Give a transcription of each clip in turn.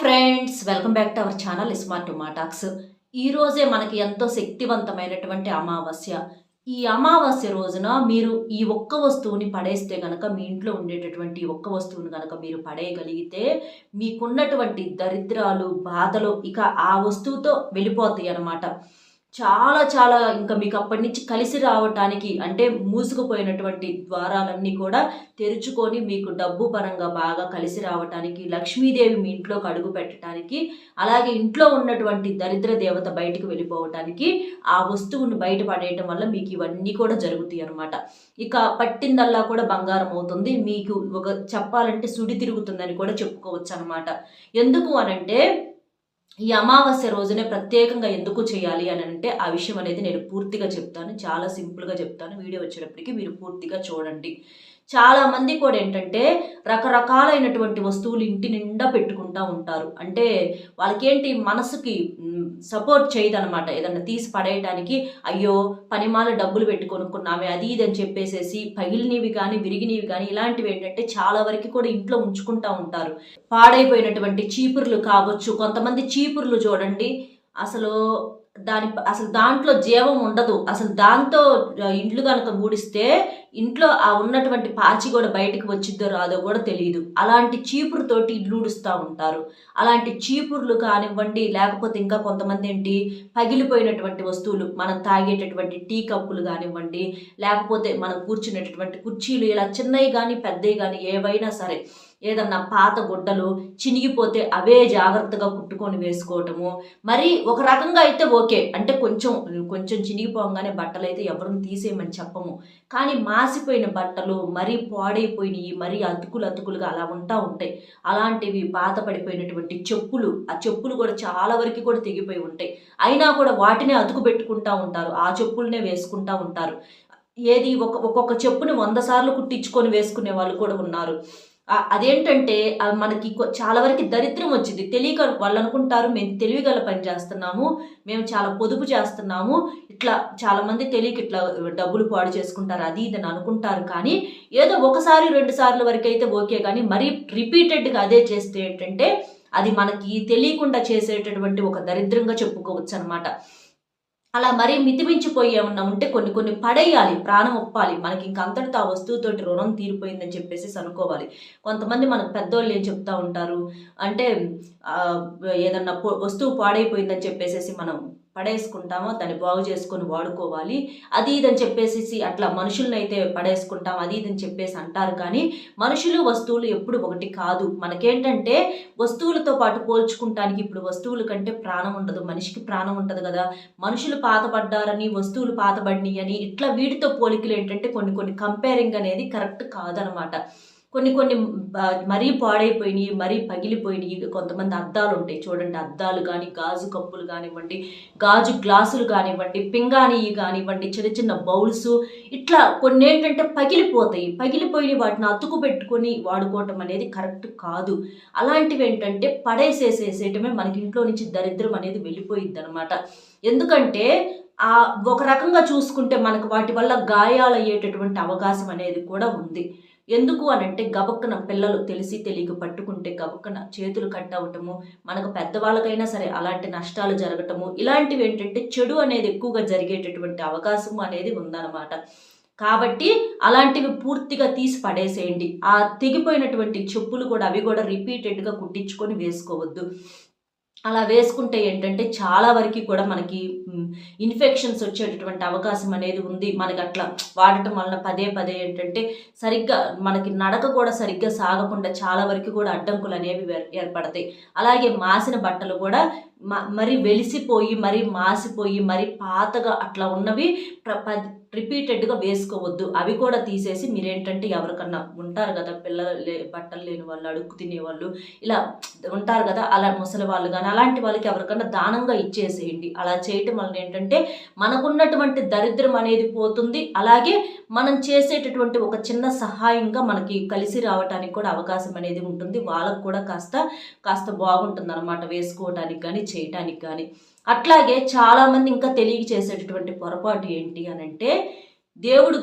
Friends, welcome back to our channel smart talks. ఈ రోజే మనకి ఎంతో శక్తివంతమైనటువంటి అమావాస్య. ఈ అమావాస్య రోజున మీరు ఈ ఒక్క వస్తువుని పడేస్తే గనక, మీ ఇంట్లో ఉండేటటువంటి ఈ ఒక్క వస్తువుని గనక మీరు పడేయగలిగితే మీకున్నటువంటి దరిద్రాలు, బాధలు ఇక ఆ వస్తువుతో వెళ్ళిపోతాయి అన్నమాట. చాలా చాలా ఇంకా మీకు అప్పటి నుంచి కలిసి రావటానికి, అంటే మూసుకుపోయినటువంటి ద్వారాలన్నీ కూడా తెరుచుకొని మీకు డబ్బు పరంగా బాగా కలిసి రావటానికి, లక్ష్మీదేవి మీ ఇంట్లోకి అడుగు పెట్టడానికి, అలాగే ఇంట్లో ఉన్నటువంటి దరిద్ర దేవత బయటకు వెళ్ళిపోవటానికి ఆ వస్తువును బయట పడేయటం వల్ల మీకు ఇవన్నీ కూడా జరుగుతాయి అనమాట. ఇక పట్టిందల్లా కూడా బంగారం అవుతుంది. మీకు ఒక చెప్పాలంటే సుడి తిరుగుతుందని కూడా చెప్పుకోవచ్చు అనమాట. ఎందుకు అనంటే ఈ అమావాస్య రోజునే ప్రత్యేకంగా ఎందుకు చేయాలి అని అంటే ఆ విషయం అనేది నేను పూర్తిగా చెప్తాను. చాలా సింపుల్గా చెప్తాను. వీడియో వచ్చేటప్పటికి మీరు పూర్తిగా చూడండి. చాలా మంది కూడా ఏంటంటే రకరకాలైనటువంటి వస్తువులు ఇంటి నిండా పెట్టుకుంటూ ఉంటారు. అంటే వాళ్ళకేంటి, మనసుకి సపోర్ట్ చేయదనమాట. ఏదన్నా తీసి పడేయడానికి, అయ్యో పనిమాల డబ్బులు పెట్టి కొనుక్కున్నామే అది ఇది అని చెప్పేసేసి పగిలినవి కానీ విరిగినవి కానీ ఇలాంటివి ఏంటంటే చాలా వరకు కూడా ఇంట్లో ఉంచుకుంటూ ఉంటారు. పాడైపోయినటువంటి చీపుర్లు కావచ్చు. కొంతమంది చీపుర్లు చూడండి, అసలు దాంట్లో జీవం ఉండదు. అసలు దాంతో ఇండ్లు కనుక ఊడిస్తే ఇంట్లో ఆ ఉన్నటువంటి పాచి కూడా బయటకు వచ్చిద్దో రాదో కూడా తెలియదు. అలాంటి చీపురుతోటి ఇల్లు ఊడుస్తూ ఉంటారు. అలాంటి చీపుర్లు కానివ్వండి, లేకపోతే ఇంకా కొంతమంది ఏంటి, పగిలిపోయినటువంటి వస్తువులు, మనం తాగేటటువంటి టీ కప్పులు కానివ్వండి, లేకపోతే మనం కూర్చునేటటువంటి కుర్చీలు, ఇలా చిన్నవి కానీ పెద్దవి కానీ ఏవైనా సరే, ఏదన్నా పాత గుడ్డలు చినిగిపోతే అవే జాగ్రత్తగా కుట్టుకొని వేసుకోవటము. మరి ఒక రకంగా అయితే ఓకే, అంటే కొంచెం కొంచెం చినిగిపోగానే బట్టలు అయితే ఎవరిని తీసేయమని చెప్పము. కానీ మాసిపోయిన బట్టలు, మరీ పాడైపోయినవి, మరీ అతుకులుగా అలా ఉంటాయి. అలాంటివి పాత పడిపోయినటువంటి చెప్పులు, ఆ చెప్పులు కూడా చాలా వరకు కూడా తెగిపోయి ఉంటాయి. అయినా కూడా వాటినే అతుకు పెట్టుకుంటూ ఉంటారు. ఆ చెప్పులనే వేసుకుంటూ ఉంటారు. ఏది ఒక్కొక్క చెప్పుని 100 సార్లు కుట్టించుకొని వేసుకునే వాళ్ళు కూడా ఉన్నారు. అదేంటంటే మనకి చాలా వరకు దరిద్రం వచ్చింది. తెలియక వాళ్ళు అనుకుంటారు మేము తెలివిగల పని చేస్తున్నాము, మేము చాలా పొదుపు చేస్తున్నాము, ఇట్లా చాలామంది తెలియక ఇట్లా డబ్బులు పాడు చేసుకుంటారు అది ఇది అని అనుకుంటారు. కానీ ఏదో ఒకసారి 2 సార్లు వరకు అయితే ఓకే, కానీ మరీ రిపీటెడ్గా అదే చేస్తే ఏంటంటే అది మనకి తెలియకుండా చేసేటటువంటి ఒక దరిద్రంగా చెప్పుకోవచ్చు అనమాట. అలా మరీ మితిమించిపోయి ఏమన్నా ఉంటే కొన్ని పడేయాలి, ప్రాణం ఒప్పాలి. మనకి ఇంకంతటితో ఆ వస్తువుతోటి రుణం తీరిపోయిందని చెప్పేసి అనుకోవాలి. కొంతమంది మనకు పెద్దోళ్ళు ఏం చెప్తా ఉంటారు అంటే, ఏదన్నా వస్తువు పాడైపోయిందని చెప్పేసి మనం పడేసుకుంటామో దాన్ని బాగు చేసుకొని వాడుకోవాలి అది ఇదని చెప్పేసి అట్లా మనుషులను అయితే పడేసుకుంటాం అది ఇదని చెప్పేసి అంటారు. కానీ మనుషులు వస్తువులు ఎప్పుడు ఒకటి కాదు. మనకేంటంటే వస్తువులతో పాటు పోల్చుకుంటానికి ఇప్పుడు వస్తువుల కంటే ప్రాణం ఉండదు, మనిషికి ప్రాణం ఉంటుంది కదా. మనుషులు పాతపడ్డారని, వస్తువులు పాతబడినాయి అని ఇట్లా వీటితో పోలికలు ఏంటంటే కొన్ని కంపేరింగ్ అనేది కరెక్ట్ కాదనమాట. కొన్ని మరీ పాడైపోయినాయి, మరీ పగిలిపోయినాయి. కొంతమంది అద్దాలు ఉంటాయి చూడండి, అద్దాలు కానీ, గాజు కప్పులు కానివ్వండి, గాజు గ్లాసులు కానివ్వండి, పింగాణి కానివ్వండి, చిన్న బౌల్స్, ఇట్లా కొన్ని ఏంటంటే పగిలిపోయి వాటిని అతుకు పెట్టుకొని వాడుకోవటం అనేది కరెక్ట్ కాదు. అలాంటివి ఏంటంటే పడేసేసేయటమే మనకి ఇంట్లో నుంచి దరిద్రం అనేది వెళ్ళిపోయిద్ది అనమాట. ఎందుకంటే ఒక రకంగా చూసుకుంటే మనకు వాటి వల్ల గాయాలు అయ్యేటటువంటి అవకాశం అనేది కూడా ఉంది. ఎందుకు అనంటే గబక్కన పిల్లలు తెలిసి తెలియక పట్టుకుంటే గబక్కన చేతులు కట్ అవటము, మనకు పెద్దవాళ్ళకైనా సరే అలాంటి నష్టాలు జరగటము, ఇలాంటివి ఏంటంటే చెడు అనేది ఎక్కువగా జరిగేటటువంటి అవకాశం అనేది ఉందన్నమాట. కాబట్టి అలాంటివి పూర్తిగా తీసి పడేసేయండి. ఆ తెగిపోయినటువంటి చెప్పులు కూడా అవి కూడా రిపీటెడ్గా కుట్టించుకొని వేసుకోవద్దు. అలా వేసుకుంటే ఏంటంటే చాలా వరకు కూడా మనకి ఇన్ఫెక్షన్స్ వచ్చేటటువంటి అవకాశం అనేది ఉంది. మనకి అట్లా వాడటం వలన పదే ఏంటంటే సరిగ్గా మనకి నడక కూడా సరిగ్గా సాగకుండా చాలా వరకు కూడా అడ్డంకులు అనేవి ఏర్పడతాయి. అలాగే మాసిన బట్టలు కూడా మరి వెలిసిపోయి, మరి మాసిపోయి, మరి పాతగా అట్లా ఉన్నవి రిపీటెడ్గా వేసుకోవద్దు. అవి కూడా తీసేసి మీరేంటంటే ఎవరికన్నా ఉంటారు కదా, బట్టలు లేని వాళ్ళు, అడుక్కు తినేవాళ్ళు, ఇలా ఉంటారు కదా, అలా ముసలి వాళ్ళు కానీ అలాంటి వాళ్ళకి ఎవరికన్నా దానంగా ఇచ్చేసేయండి. అలా చేయటం వలన ఏంటంటే మనకున్నటువంటి దరిద్రం అనేది పోతుంది. అలాగే మనం చేసేటటువంటి ఒక చిన్న సహాయంగా మనకి కలిసి రావడానికి కూడా అవకాశం అనేది ఉంటుంది. వాళ్ళకు కూడా కాస్త బాగుంటుంది అనమాట, వేసుకోవడానికి కానీ చేయటానికి కానీ. అట్లాగే చాలామంది ఇంకా తెలియక చేసేటటువంటి పొరపాటు ఏంటి అని అంటే, దేవుడు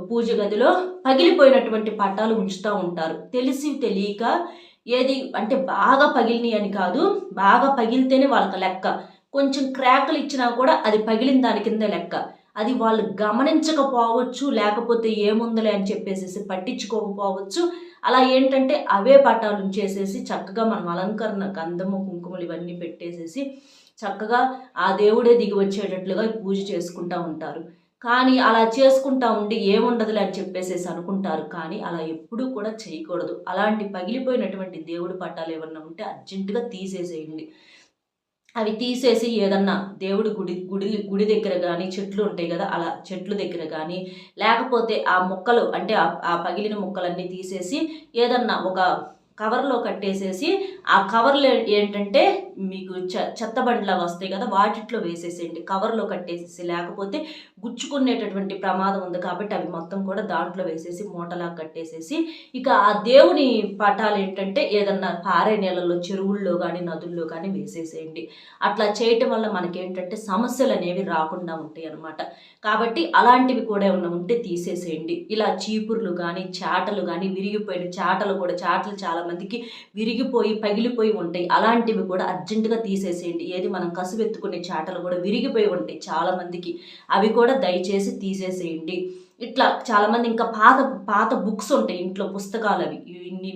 పూజ గదిలో పగిలిపోయినటువంటి పటాలు ఉంచుతూ ఉంటారు. తెలిసి తెలియక ఏది అంటే బాగా పగిలినాయి అని కాదు, బాగా పగిలితేనే వాళ్ళకి లెక్క. కొంచెం క్రాకులు ఇచ్చినా కూడా అది పగిలిన దాని కింద లెక్క. అది వాళ్ళు గమనించకపోవచ్చు, లేకపోతే ఏముందలే అని చెప్పేసి పట్టించుకోకపోవచ్చు. అలా ఏంటంటే అవే పటాలు ఉంచేసేసి చక్కగా మనం అలంకరణ గంధము కుంకుమలు ఇవన్నీ పెట్టేసేసి చక్కగా ఆ దేవుడే దిగి వచ్చేటట్లుగా పూజ చేసుకుంటూ ఉంటారు. కానీ అలా చేసుకుంటా ఉండి ఏముండదులే అని చెప్పేసేసి అనుకుంటారు. కానీ అలా ఎప్పుడూ కూడా చేయకూడదు. అలాంటి పగిలిపోయినటువంటి దేవుడి పటాలు ఏమన్నా ఉంటే అర్జెంటుగా తీసేసేయండి. అవి తీసేసి ఏదన్నా దేవుడి గుడి దగ్గర కానీ చెట్లు ఉంటాయి కదా, అలా చెట్లు దగ్గర కానీ, లేకపోతే ఆ మొక్కలు అంటే ఆ పగిలిన మొక్కలన్నీ తీసేసి ఏదన్నా ఒక కవర్లో కట్టేసేసి, ఆ కవర్లో ఏంటంటే మీకు చెత్త బండ్లాగా వస్తాయి కదా, వాటిట్లో వేసేసేయండి. కవర్లో కట్టేసేసి, లేకపోతే గుచ్చుకునేటటువంటి ప్రమాదం ఉంది కాబట్టి అవి మొత్తం కూడా దాంట్లో వేసేసి మూటలా కట్టేసేసి, ఇక ఆ దేవుని పటాలు ఏంటంటే ఏదన్నా పారే నీళ్ళలో చెరువుల్లో కానీ నదుల్లో కానీ వేసేసేయండి. అట్లా చేయటం వల్ల మనకేంటంటే సమస్యలు అనేవి రాకుండా ఉంటాయి అన్నమాట. కాబట్టి అలాంటివి కూడా ఏమన్నా ఉంటే తీసేసేయండి. ఇలా చీపుర్లు కానీ చాటలు కానీ విరిగిపోయిన చాటలు కూడా, చాటలు చాలా మందికి విరిగిపోయి పగిలిపోయి ఉంటాయి. అలాంటివి కూడా అర్జెంటుగా తీసేసేయండి. ఏది మనం కసువెత్తుకునే చాటలు కూడా విరిగిపోయి ఉంటాయి చాలా మందికి, అవి కూడా దయచేసి తీసేసేయండి. ఇట్లా చాలామంది ఇంకా పాత పాత బుక్స్ ఉంటాయి ఇంట్లో, పుస్తకాలు అవి ఇన్ని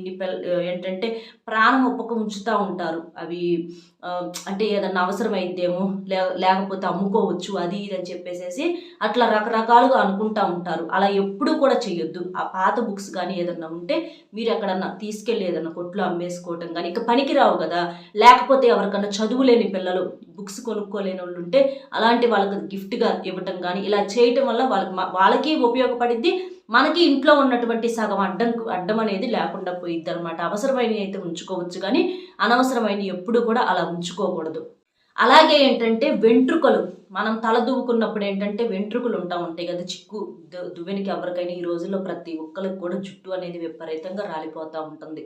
ఏంటంటే ప్రాణం ఒప్పక ఉంచుతూ ఉంటారు. అవి అంటే ఏదన్నా అవసరమైద్దేమో, లేకపోతే అమ్ముకోవచ్చు అది ఇది అని చెప్పేసేసి అట్లా రకరకాలుగా అనుకుంటూ ఉంటారు. అలా ఎప్పుడూ కూడా చెయ్యొద్దు. ఆ పాత బుక్స్ కానీ ఏదన్నా ఉంటే మీరు ఎక్కడన్నా తీసుకెళ్ళి ఏదన్నా కొట్లో అమ్మేసుకోవటం కానీ, ఇక పనికిరావు కదా, లేకపోతే ఎవరికన్నా చదువులేని పిల్లలు బుక్స్ కొనుక్కోలేని వాళ్ళు ఉంటే అలాంటి వాళ్ళకి గిఫ్ట్గా ఇవ్వటం కానీ, ఇలా చేయటం వల్ల వాళ్ళకి ఉపయోగపడిద్ది, మనకి ఇంట్లో ఉన్నటువంటి సగం అడ్డం అనేది లేకుండా పోయిద్ది అనమాట. అవసరమైనవి అయితే ఉంచుకోవచ్చు కానీ అనవసరమైనవి ఎప్పుడు కూడా అలా ఉంచుకోకూడదు. అలాగే ఏంటంటే వెంట్రుకలు, మనం తల దువ్వుకున్నప్పుడు ఏంటంటే వెంట్రుకలు ఉంటాయి కదా, చిక్కు దువ్వెనికి ఎవరికైనా ఈ రోజుల్లో ప్రతి ఒక్కరికి కూడా జుట్టు అనేది విపరీతంగా రాలిపోతూ ఉంటుంది.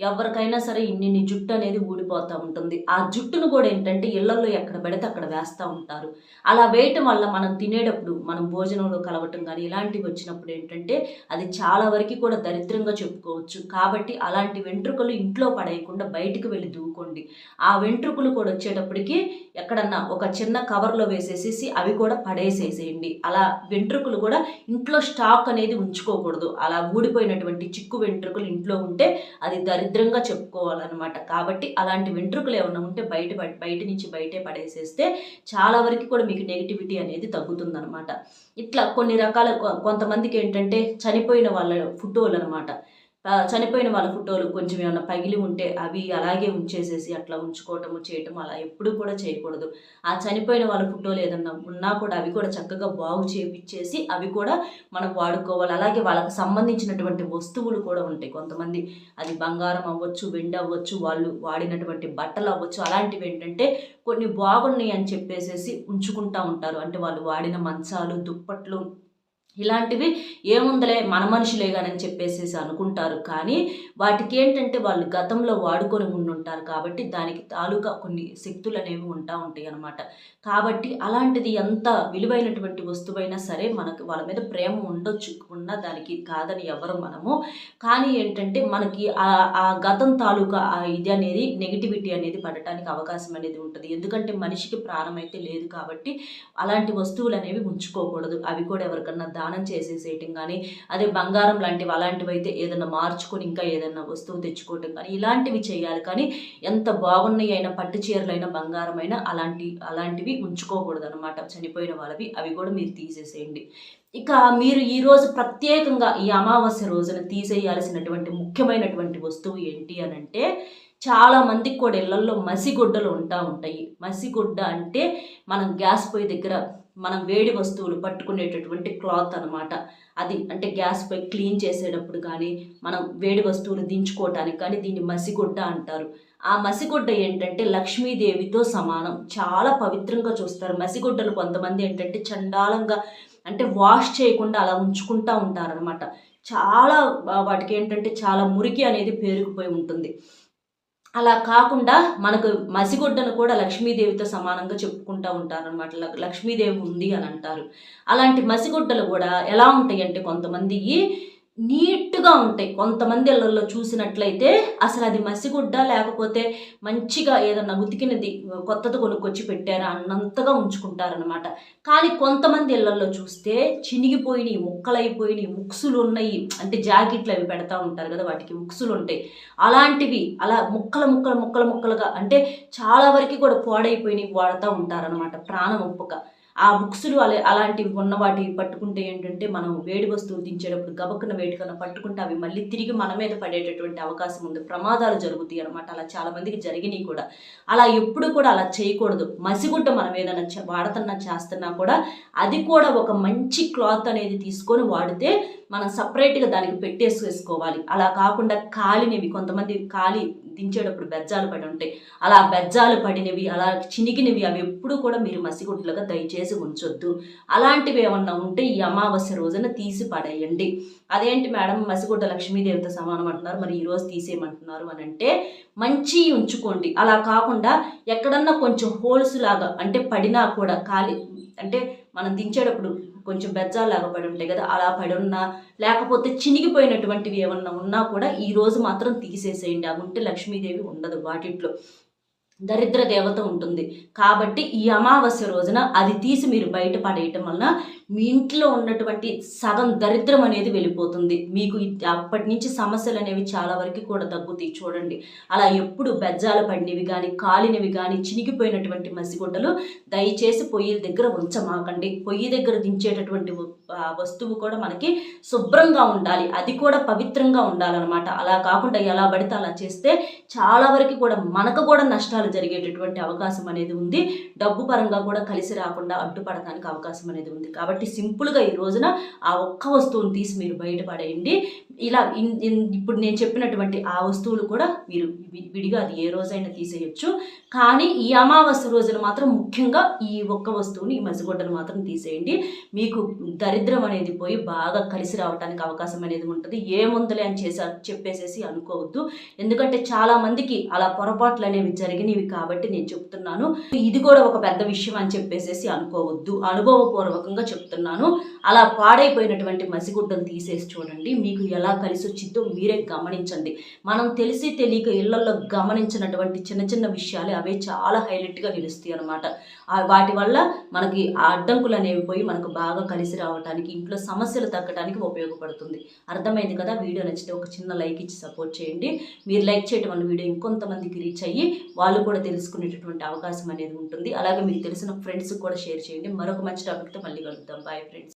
ఎవరికైనా సరే ఇన్ని జుట్టు అనేది ఊడిపోతూ ఉంటుంది. ఆ జుట్టును కూడా ఏంటంటే ఇళ్లలో ఎక్కడ పడితే అక్కడ వేస్తూ ఉంటారు. అలా వేయటం వల్ల మనం తినేటప్పుడు, మనం భోజనంలో కలవటం కానీ ఇలాంటివి వచ్చినప్పుడు ఏంటంటే అది చాలా వరకు కూడా దరిద్రంగా చెప్పుకోవచ్చు. కాబట్టి అలాంటి వెంట్రుకలు ఇంట్లో పడేయకుండా బయటికి వెళ్ళి దువ్వుకోండి. ఆ వెంట్రుకలు కూడా వచ్చేటప్పటికి ఎక్కడన్నా ఒక చిన్న కవర్లో వేసేసేసి అవి కూడా పడేసేసేయండి. అలా వెంట్రుకలు కూడా ఇంట్లో స్టాక్ అనేది ఉంచుకోకూడదు. అలా ఊడిపోయినటువంటి చిక్కు వెంట్రుకలు ఇంట్లో ఉంటే అది దరిద్రంగా చెప్పుకోవాలన్నమాట. కాబట్టి అలాంటి వెంట్రుకలు ఏమన్నా ఉంటే బయట నుంచి బయటే పడేసేస్తే చాలా వరకు కూడా మీకు నెగిటివిటీ అనేది తగ్గుతుందన్నమాట. ఇట్లా కొన్ని రకాల కొంతమందికి ఏంటంటే చనిపోయిన వాళ్ళ ఫోటోలు అనమాట, చనిపోయిన వాళ్ళ ఫోటోలు కొంచెం ఏమైనా పగిలి ఉంటే అవి అలాగే ఉంచేసేసి అట్లా ఉంచుకోవటము చేయటం అలా ఎప్పుడు కూడా చేయకూడదు. ఆ చనిపోయిన వాళ్ళ ఫోటోలు ఏదన్నా ఉన్నా కూడా అవి కూడా చక్కగా బాగు చేపిచ్చేసి అవి కూడా మనం వాడుకోవాలి. అలాగే వాళ్ళకి సంబంధించినటువంటి వస్తువులు కూడా ఉంటాయి కొంతమంది, అది బంగారం అవ్వచ్చు, వెండి అవ్వచ్చు, వాళ్ళు వాడినటువంటి బట్టలు అవ్వచ్చు, అలాంటివి ఏంటంటే కొన్ని బాగున్నాయి అని చెప్పేసేసి ఉంచుకుంటూ ఉంటారు. అంటే వాళ్ళు వాడిన మంచాలు, దుప్పట్లు ఇలాంటివి ఏముందలే మన మనుషులే కానీ అని చెప్పేసి అనుకుంటారు. కానీ వాటికి ఏంటంటే వాళ్ళు గతంలో వాడుకొని ఉండుంటారు కాబట్టి దానికి తాలూకా కొన్ని శక్తులు అనేవి ఉంటాయి అన్నమాట. కాబట్టి అలాంటిది ఎంత విలువైనటువంటి వస్తువైనా సరే మనకు వాళ్ళ మీద ప్రేమ ఉండొచ్చు, ఉన్న దానికి కాదని ఎవరు మనము. కానీ ఏంటంటే మనకి ఆ గతం తాలూకా ఆ ఇది అనేది నెగిటివిటీ అనేది పడటానికి అవకాశం అనేది ఉంటుంది. ఎందుకంటే మనిషికి ప్రాణం అయితే లేదు కాబట్టి అలాంటి వస్తువులు అనేవి ఉంచుకోకూడదు. అవి కూడా ఎవరికన్నా దానం చేసేసేయటం కానీ, అదే బంగారం లాంటివి అలాంటివి అయితే ఏదైనా మార్చుకొని ఇంకా ఏదైనా వస్తువు తెచ్చుకోవటం కానీ ఇలాంటివి చేయాలి. కానీ ఎంత బాగున్నాయి అయినా, పట్టు చీరలైనా, బంగారమైనా అలాంటివి ఉంచుకోకూడదు అనమాట. చనిపోయిన వాళ్ళవి అవి కూడా మీరు తీసేసేయండి. ఇక మీరు ఈరోజు ప్రత్యేకంగా ఈ అమావాస్య రోజున తీసేయాల్సినటువంటి ముఖ్యమైనటువంటి వస్తువు ఏంటి అని అంటే, చాలా మందికి కూడా ఇళ్లలో మసిగుడ్డలు ఉంటాయి. మసిగుడ్డ అంటే మనం గ్యాస్ పొయ్యి దగ్గర మనం వేడి వస్తువులు పట్టుకునేటటువంటి క్లాత్ అనమాట. అది అంటే గ్యాస్ పై క్లీన్ చేసేటప్పుడు కానీ, మనం వేడి వస్తువులు దించుకోవటానికి కానీ దీన్ని మసిగుడ్డ అంటారు. ఆ మసిగుడ్డ ఏంటంటే లక్ష్మీదేవితో సమానం, చాలా పవిత్రంగా చూస్తారు. మసిగుడ్డలు కొంతమంది ఏంటంటే చండాలంగా అంటే వాష్ చేయకుండా అలా ఉంచుకుంటూ ఉంటారనమాట. చాలా వాటికి ఏంటంటే చాలా మురికి అనేది పేరుకుపోయి ఉంటుంది. అలా కాకుండా మనకు మసిగుడ్డను కూడా లక్ష్మీదేవితో సమానంగా చెప్పుకుంటూ ఉంటారనమాట. లక్ష్మీదేవి ఉంది అని అంటారు. అలాంటి మసిగుడ్డలు కూడా ఎలా ఉంటాయి అంటే కొంతమంది నీట్గా ఉంటాయి. కొంతమంది ఇళ్ళల్లో చూసినట్లయితే అసలు అది మసిగుడ్డ లేకపోతే మంచిగా ఏదన్నా ఉతికినది కొత్తది కొనుక్కొచ్చి పెట్టారా అన్నంతగా ఉంచుకుంటారనమాట. కానీ కొంతమంది ఇళ్ళల్లో చూస్తే చినిగిపోయినాయి, ముక్కలైపోయినాయి, ముక్సులు ఉన్నాయి. అంటే జాకెట్లు అవి పెడతా ఉంటారు కదా, వాటికి ముక్సులు ఉంటాయి. అలాంటివి అలా ముక్కలుగా అంటే చాలా వరకు కూడా పాడైపోయినవి వాడుతూ ఉంటారనమాట ప్రాణం ఒప్పుక. ఆ బుక్స్‌లు అలాంటివి ఉన్న వాటివి పట్టుకుంటే ఏంటంటే, మనం వేడి వస్తువులు దించేటప్పుడు గబక్కున వేటికన్నా పట్టుకుంటే అవి మళ్ళీ తిరిగి మన మీద పడేటటువంటి అవకాశం ఉంది. ప్రమాదాలు జరుగుతాయి అనమాట. అలా చాలా మందికి జరిగినాయి కూడా. అలా ఎప్పుడు కూడా అలా చేయకూడదు. మసిగుడ్డ మనం ఏదైనా వాడుతున్నా చేస్తున్నా కూడా అది కూడా ఒక మంచి క్లాత్ అనేది తీసుకొని వాడితే మనం సపరేట్‌గా దానికి పెట్టేసేసుకోవాలి. అలా కాకుండా కాలినవి కొంతమంది దించేటప్పుడు బెజ్జాలు పడి ఉంటాయి. అలా బెజ్జాలు పడినవి, అలా చినిగినవి అవి ఎప్పుడు కూడా మీరు మసిగుడ్లుగా దయచేసి ఉంచొద్దు. అలాంటివి ఏమన్నా ఉంటే ఈ అమావాస్య రోజున తీసి పడేయండి. అదేంటి మేడం మసిగుడ్డ లక్ష్మీదేవితో సమానం అంటున్నారు, మరి ఈరోజు తీసేయమంటున్నారు అని అంటే, మంచి ఉంచుకోండి. అలా కాకుండా ఎక్కడన్నా కొంచెం హోల్స్ లాగా అంటే పడినా కూడా అంటే మనం దించేటప్పుడు కొంచెం బెజ్జాల్లాగా పడి ఉంటాయి కదా, అలా పడి ఉన్నా లేకపోతే చినిగిపోయినటువంటివి ఏమన్నా ఉన్నా కూడా ఈ రోజు మాత్రం తీసేసేయండి. అవి ఉంటే లక్ష్మీదేవి ఉండదు వాటిట్లో, దరిద్ర దేవత ఉంటుంది. కాబట్టి ఈ అమావాస్య రోజున అది తీసి మీరు బయట పడేయటం వలన మీ ఇంట్లో ఉన్నటువంటి సగం దరిద్రం అనేది వెళ్ళిపోతుంది. మీకు అప్పటి నుంచి సమస్యలు అనేవి చాలా వరకు కూడా తగ్గుతాయి. చూడండి, అలా ఎప్పుడు బెజ్జాలు పడినవి కానీ కాలినవి కానీ చినిగిపోయినటువంటి మసిగుడ్డలు దయచేసి పొయ్యిల దగ్గర ఉంచమాకండి. పొయ్యి దగ్గర దించేటటువంటి వస్తువు కూడా మనకి శుభ్రంగా ఉండాలి, అది కూడా పవిత్రంగా ఉండాలన్నమాట. అలా కాకుండా ఎలా పడితే అలా చేస్తే చాలా వరకు కూడా మనకు కూడా నష్టాలు జరిగేటటువంటి అవకాశం అనేది ఉంది. డబ్బు పరంగా కూడా కలిసి రాకుండా అడ్డుపడటానికి అవకాశం అనేది ఉంది. కాబట్టి సింపుల్గా ఈ రోజున ఆ ఒక్క వస్తువుని తీసి మీరు బయటపడేయండి. ఇలా ఇప్పుడు నేను చెప్పినటువంటి ఆ వస్తువులు కూడా మీరు విడిగా అది ఏ రోజైనా తీసేయచ్చు. కానీ ఈ అమావాస్య రోజున మాత్రం ముఖ్యంగా ఈ ఒక్క వస్తువుని, ఈ మసిగుడ్డను మాత్రం తీసేయండి. మీకు దరిద్రం అనేది పోయి బాగా కలిసి రావడానికి అవకాశం అనేది ఉంటుంది. ఏముందలే అని చెప్పేసేసి అనుకోవద్దు. ఎందుకంటే చాలా మందికి అలా పొరపాట్లు అనేవి జరిగినవి కాబట్టి నేను చెప్తున్నాను. ఇది కూడా ఒక పెద్ద విషయం అని చెప్పేసేసి అనుకోవద్దు. అనుభవపూర్వకంగా చెప్తున్నాను. అలా పాడైపోయినటువంటి మసిగుడ్డలు తీసేసి చూడండి, మీకు ఎలా కలిసి వచ్చిందో మీరే గమనించండి. మనం తెలిసి తెలియక ఇళ్లలో గమనించినటువంటి చిన్న చిన్న విషయాలే అవే చాలా హైలైట్గా నిలుస్తాయి అనమాట. వాటి వల్ల మనకి ఆ అడ్డంకులు అనేవి పోయి మనకు బాగా కలిసి రావడానికి, ఇంట్లో సమస్యలు తగ్గడానికి ఉపయోగపడుతుంది. అర్థమైంది కదా? వీడియో నచ్చితే ఒక చిన్న లైక్ ఇచ్చి సపోర్ట్ చేయండి. మీరు లైక్ చేయడం వల్ల వీడియో ఇంకొంతమందికి రీచ్ అయ్యి వాళ్ళు కూడా తెలుసుకునేటటువంటి అవకాశం అనేది ఉంటుంది. అలాగే మీకు తెలిసిన ఫ్రెండ్స్కి కూడా షేర్ చేయండి. మరొక మంచి టాపిక్తో మళ్ళీ కలుద్దాం. Bye friends.